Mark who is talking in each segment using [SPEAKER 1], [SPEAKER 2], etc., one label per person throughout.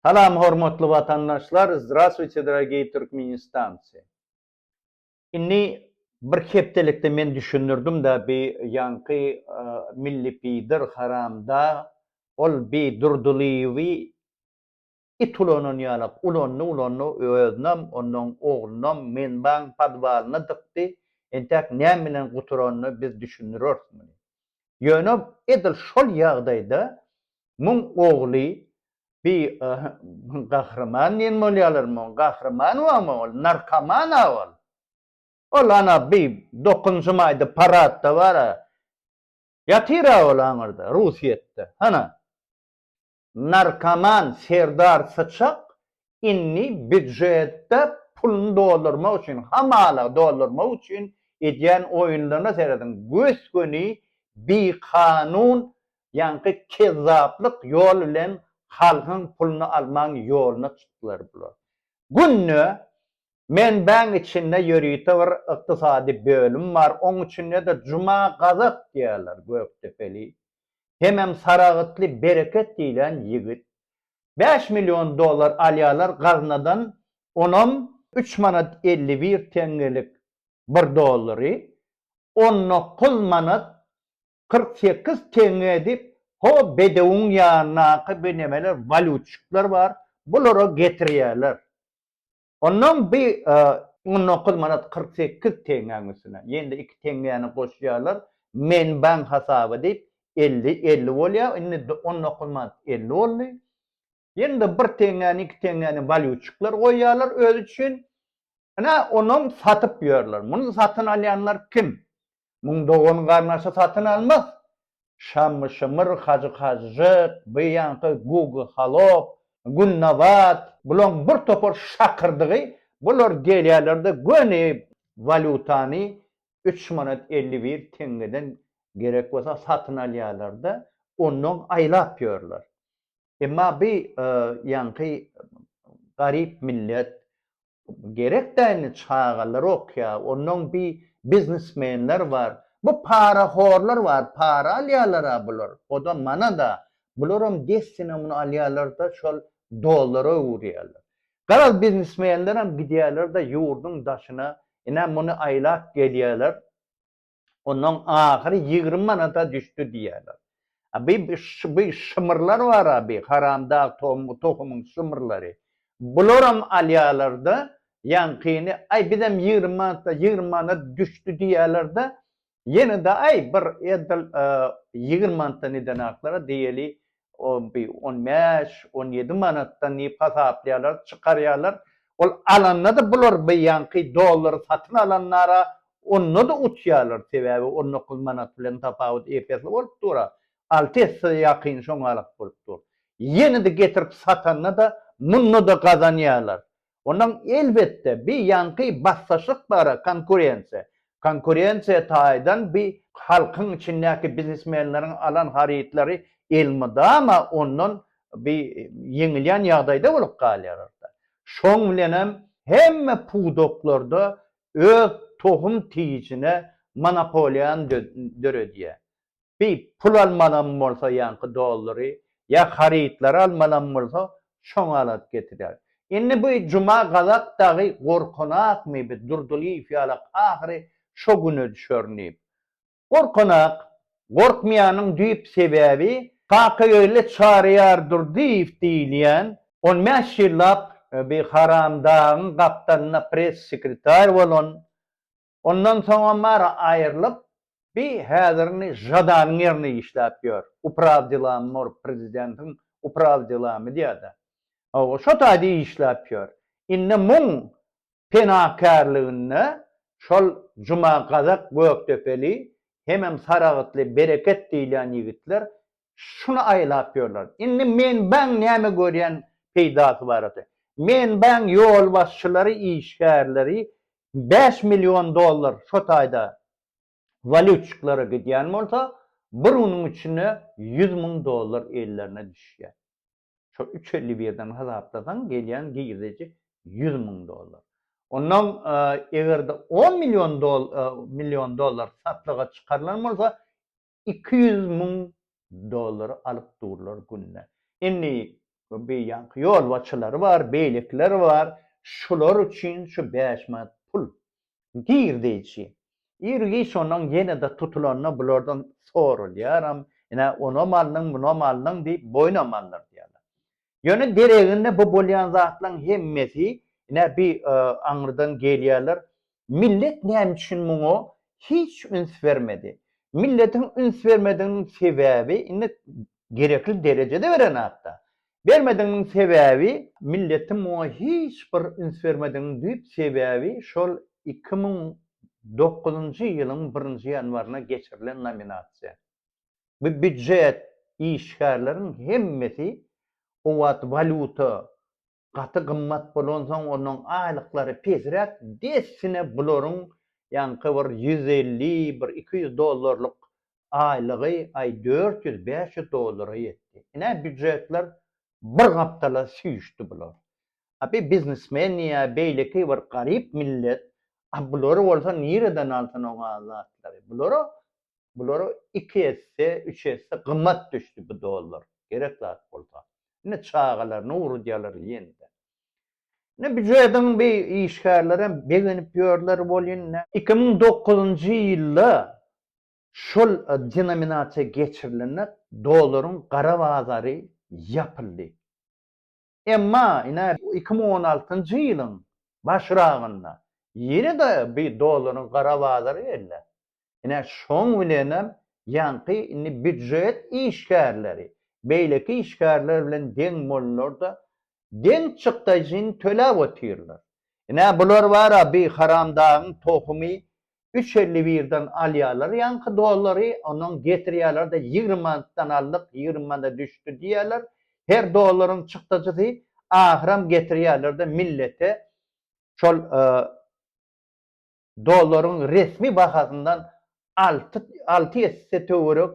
[SPEAKER 1] Salam hormatly vatandaşlar, здравствуйте, dorогие turkmenistanцы. Inni bir hepdelikde men düşünürdüm da bir yankı milli pidir haramda ol bir durduliwi itulonon yalap ulonnu öznam onun oğlunam men ban padvalna dıktı entek nämilen guturanny biz düşünürürsün. Ýöne edil şol ýagdaýda muň ogly bir kahraman diýen bolýarlarmy? Kahraman wamy ol? Narkoman ol. Ol ana bir 9-njy maýda paradda bara. Ýatyra ol aňyrda Russiýetde. Hana. Narkoman Serdar Sıçak inni büdjetde pulunu doldurmak üçin, hamala doldurmak üçin edýän oýunlaryna seredin. Göz göni bir kanun ýa-ni kezzaplyk ýol bilen halkyň pulunu almaň ýoluna çykdylar bular. Günne menbäň içinde ýörüýte bir ykdysady bölüm bar. Oň içinde de Juma Gazak diýerler Göktepeli. Hemem Saragatly Bereket diýilen ýigit 5 milyon dolar alýarlar gaznadan onam 3 manat 51 tengelik 1 dolary 19 manat 48 tenge edip ho bedewun ýanyna benemeler valutçyklar bar. Bulara getirýärler. Ondan bir 19 manat 48 tengeňisine ýende 2 tengeni goşýarlar. Menbäň hasaby diýip 50 bolýar. Indi 19 manat 50 boldy. Ýende 1 tengeni 2 tengeni valutçyklar goýýarlar öz üçin. Ana onu satyp ýörler. Muny satyn alýanlar kim? Muň dogan garnaşy satyn almaz. Şammy-şymyr, hajy-hajyk, beýanky Google Halop, Gunnavat, bulan bir topar şakyrdygy, bular gelýärler-de göni valutany 3 manat 51 tengeden gerek bolsa satyn alýarlar-da, ondan aýlap ýörler. Emma bir ýanky garyp millet gerek däni çağalar okýa, ondan bir biznesmenler var. Bu para horlar var, para alýarlar bular. O da mana da bularam destine muny alýarlar da şol dollara urýarlar. Garaz biznesmenler hem gidýärler da ýurdun daşyna, ina muny aýlap gelýärler. Ondan ahyry 20 manata düşdü diýärler. Bir şymyrlar var bir haramda tohumyň şymyrlary. Bularam alýarlar da ýankyny ay bizem 20 manat düşdü diýärler da ýene de ay bir edil 20 manatdan eden aklara diýeli o bir 15-17 manatdan ni hasaplaýarlar, çykarýarlar. Ol alanna da bular bir ýanky dollar satyn alanlara onu da utýarlar sebäbi 19 manat bilen tapawut epesli bolup durar. Altesi ýakyn şoňalyk bolup dur. Ýene de getirip satanna da munnu da gazanýarlar. Ondan elbette bir ýanky bassaşlyk bar, konkurensiýa. Konkurensiýa taýdan bir halkyň içindäki biznesmenleriň alan harytlary elmida, ama ondan bir ýeňilýän ýagdaýda bolup galýarlar. Şoň bilen hemme pudoklarda öz tohum tiýicine monopoliýan döredýär. Bir pul almadan bolsa ýanky dollary, ýa harytlary almadan bolsa şoň alat getirýär. Indi bu Juma Gazak dagy gorkunakmy bir durduly fiýalak ahyry şo güne düşörnip. Gorkunak, gorkmaýanyň düýp sebäbi haky öyle çarýardyr diýip diýilýän 15 ýyllap bir haramdagyň gapdaryna press sekretar bolan. Ondan soňra mara aýrylyp bir häzirini jadanyň ýerine işläp ýör. Upravdylamy prezidentiň upravdylamy diýär. O şo taýda işläp ýör. Indi muň penakarlygyny şol Juma Gazak Göktepeli hemem Saragatly Bereket diýilen ýigitler şunu aýlap ýörler. Indi menbäň näme görýän peýdasy bar ete. Menbäň ýol başçylary, işgärleri 5 milyon dolar şo taýda valutçyklara gidýän bolsa, bir unyň içine 100 000 dolar ellerine düşýär. Şo 351-den hasaplasan gelýän giýizici 100 000 dolar. Ondan egerde 10 milyon dolar satlyga çykarylan bolsa 200 000 dolar alyp durlar günne. Indi Bir yankı yol başçıları var, beylikler var. Şular üçün şu 5 manat pul girdiği. İrgi sonun yine de tutulanına bulardan sorulyaram. Yine ona malının, buna malının deyip boynamanlar diyorlar. Yönü dereginde bu bolyan zatlan hemmesi yine bir anırdan geliyorlar. Millet ne için bunu hiç üns vermedi. Milletin üns vermediğinin sebebi yine gerekli derecede veren hatta. Vermediğinin sebebi milletin buna hiç bir üns vermediğinin deyip sebebi şol 2009 yılın 1. yanvarına geçirilen nominasiya. Bu büdjet işgärlerin hemmesi o wat valuta gaty gymmat bolan soň onuň aýlyklary pesirät desine bularyn ýanky bir 150 bir 200 dollarlyk aýlygy ay 400-500 dollara ýetdi. Ine büdjetler bir gapdala süýüşdi bular. Abi biznesmen ýa beýleki bir garyp millet bular bolsa nireden alsyn o azatlary? Bulara 2 esse, 3 esse gymmat düşdü bu dollar. Gerek zat bolsa. Ne çağalar, ne urudyalar ýende. Ne büdjetin bir işgärlere begenip ýörler bolýan. 2009 ýylda şol denominasiýa geçirilende dollaryň gara bazary ýapyldy. Emma ine 2016 ýylyň başragynda ýene de bir dollaryň gara bazary elde. Ine şoň bilenem ýanky indi büdjet işgärleri, beýleki işgärler bilen deň bollar da deň çykdaýjyn töläp otyrlar. Ine bular bara bir haramdagyň tohumy 3.51'den alýarlar ýanky dollary, onuň getirýärler de 20 manatdan aldyk, 20 manata düşdü diýerler. Her dollaryň çykdaýjy ahram getirýärler de millete şol dollaryň resmi bahasyndan 6 esse töwerek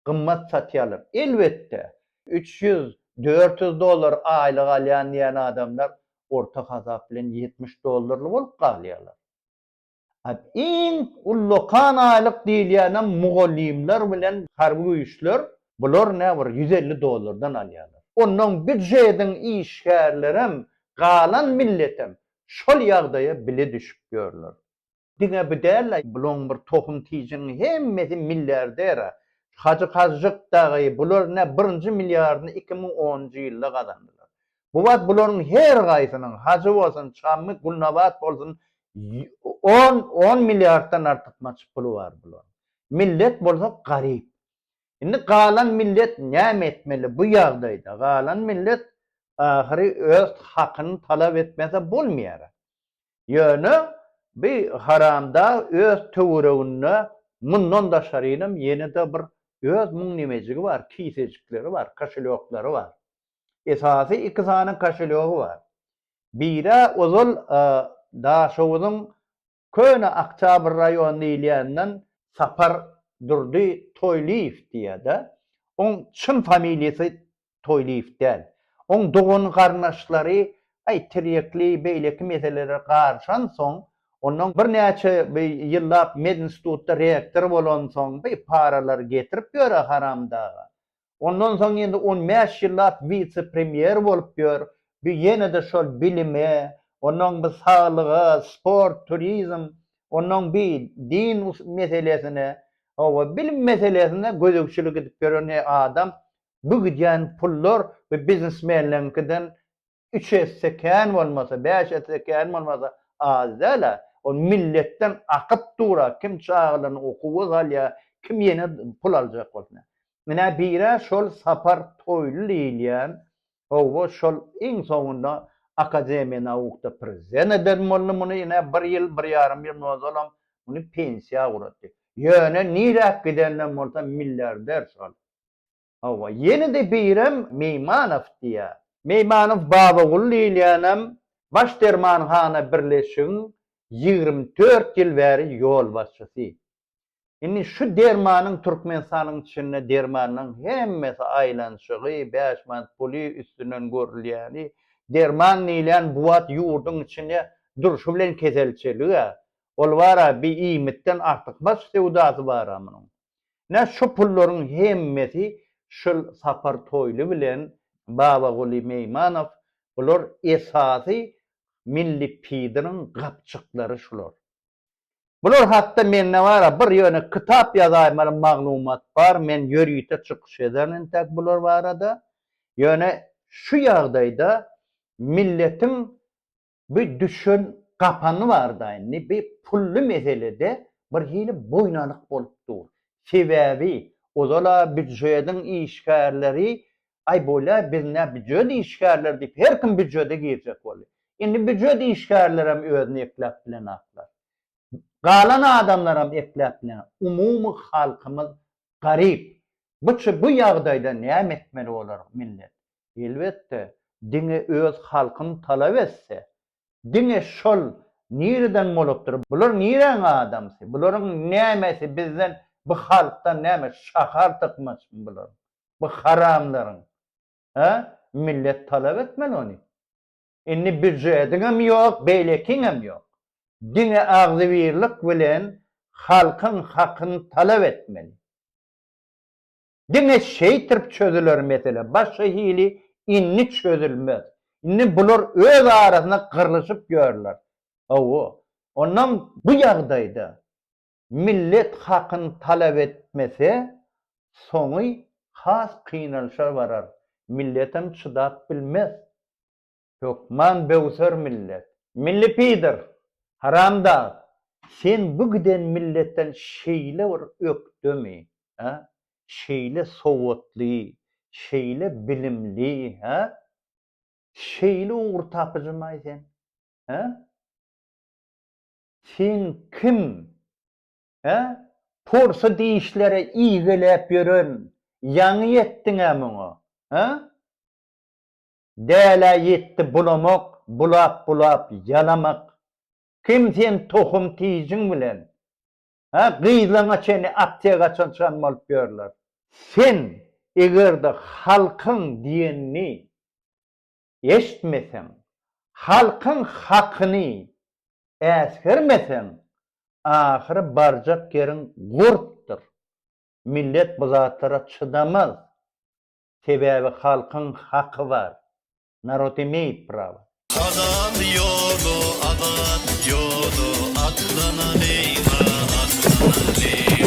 [SPEAKER 1] gymmat satýarlar. Elbetde 300-400 dollar aýlyk alýan diýen adamlar orta hasap bilen 70 dollarly bolup galýarlar. En ullokan aýlyk diýilýän mugallimler bilen harby güýçler bular näber 150 dollardan alýarlar. Onuň büdjetiň işgärlerim galan milletim şol ýagdaýa bile düşüp görler. Diňe biderler bulan bir tohum tiýjiniň hemmesi milliarder. Hacı Kazjyk dagy bular ne 1-nji milliardyny 2010-njy ýylda gazandylar. Bu wagt bularyň her gaýsynyň hacı bolsun, çammy, gulnabat bolsun 10 milliarddan artyk maç pulu bar bular. Millet bolsa garyp. Indi galan millet näme etmeli bu ýagdaýda? Galan millet ahyry öz hakyny talap etmese bolmaýar. Ýöne bir haramda öz töwereginde mundan da şarynam ýene de bir öz muň nimejigi bar, kisejikleri bar, kaşylyoklary bar. Esasy iki sany kaşylyogy bar. Biri ozal Daşowyň Köne Akçabr raýonyny ýylýandan Sapar Durdy Toýliýew diýdi. On çyn familiýasy Toýliýew däl. On dogan garnaşlary tirekli beýleki meselelere garşan soň onuň bir näçe ýyllap med institutda rektor bolan soň bir paralar getirip ýöre haramda. Ondan soň ýende 15 ýyllap vice premier bolup ýör. Bir ýene de şol bilime, onuň bir saglygy, sport, turizm, onuň bir din meselesine, o bilim meselesine gözükçilik edip ýören adam bu gidýän pullar we biznesmenlerinden 3 eskän bolmasa, 5 eskän bolmasa azdala. O milletten akyp dura, kim çağılan okuwy alýa, kim ýene pul aljak bolsa. Mene bire şol Sapar Toýly diýilýän, o şol iň soňunda akademiýa nawukda prezident eden boldy, muny ýene 1 ýyl, 1,5 ýyl mozalam muny pensiýa guratdy. Ýöne nirä gidenler bolsa milliarder şol. Hawa ýene de birem Meýmanow diýär. Meýmanow Babagul diýilýän baş dermanhana birleşigiň 24 ýyl bäri ýol başçysy. Indi şu dermanyň Türkmenistanyň içinde dermanyň hemmesi aýlanşygy, 5 manat puly üstünden görülýäni, derman diýilen bu wagt ýurduň içinde durşy bilen keselçiligi. Ol bara bir iýmitden artyk baş sewdasy bar amyň. Ne şu pullaryň hemmesi şol Sapar Toýly bilen Baba Guli Meymanov, bular esasy milli pidinin gapçıkları şular. Bular hatta men ne var bir ýöne kitap ýazaýmary maglumat bar, men ýörüýte çykyş ederim tek bular barada. Ýöne şu ýagdaýda milletin bir düşün kapanı var da bir pullu meselede bir hili boynalık bolup dur. Sebebi ozola büdjedin işgärleri ay bola bizne büdjed işgärler diýip her kim büdjede girecek bolup. Indi büdjed işgärlerim özüni eklep bilen aklar. Galan adamlaram eklep bilen. Umumy halkymyz garip. Bu ýagdaýda näme etmeli bolar millet? Elbetde diňe öz halkyny talap etse, diňe şol nirden bolupdyr? Bular niren adamsy? Bularyň nämesi bizden bu halkdan näme şahar tıkmaçmy bular? Bu haramlaryň. Ha? Millet talap etmeli ony. Inni büdjediňem ýok, beýlekiňem ýok. Diňe agzybirlik bilen halkyň hakyny talap etmeli. Diňe şeýtirip çözüler mesele. Başga hili inni çözülmez. Inni bular öz arasyna kırlyşyp görler. Owo. Ondan bu ýagdaýda millet hakyny talap etmese, soňy has kynalşar barar. Milletem çydap bilmez. Tökman bewser millet. Milli pidir. Haramda. Sen bu giden milletten şeýle bir ökdümi, ha? Şeýle sowatly, şeýle bilimli, ha? Şeýle uğur tapyjymaý sen, ha? Sen kim? Ha? Porsa diýişlere iýgelep ýören, ýaňy etdiňem oňa, ha? Däle ýetdi bulamak, bulap ýalamak. Kim sen tohum tiýjiň bilen? Ha, gyýlaňa çeni atýa gaçan bolup görler. Sen egerde halkyň diýenini eşitmesen, halkyň hakyny äsgermesen, ahyry barjak ýeriň gurtdyr. Millet bu zatlara çydamaz. Sebebi halkyň haky bar. Narod emeyip prava.
[SPEAKER 2] Adam yolu, aklına neyma, aklına neyma.